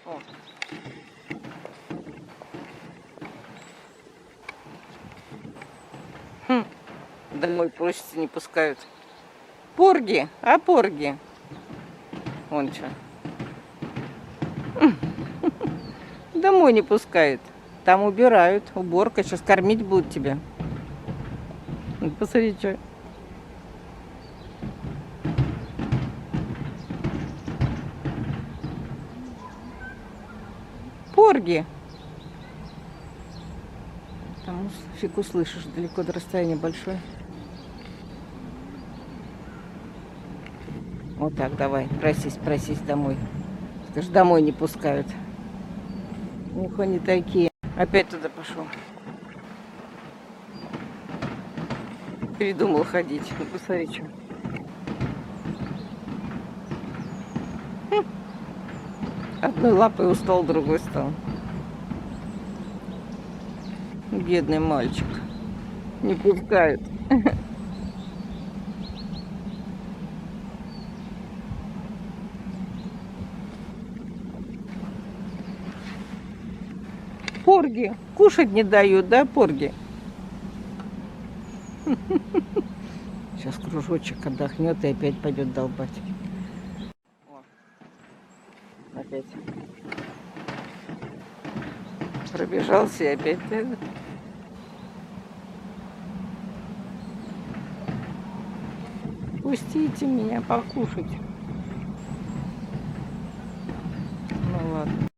О. Домой просится, не пускают. Порги, а порги. Вон что. Домой не пускают. Там убирают. Уборка. Сейчас кормить будут тебя. Посмотри, что. Порги. Там фиг услышишь, далеко до расстояния большое. Вот так, давай, просись домой. Скажи, домой не пускают. У них они такие. Опять туда пошел. Передумал ходить. Ну, посмотри, что. Одной лапой устал, другой стал. Бедный мальчик. Не пускают. Порги. Кушать не дают, да, порги? Сейчас кружочек отдохнет и опять пойдет долбать. О, опять. Пробежался и опять. Пустите меня покушать. Ну ладно.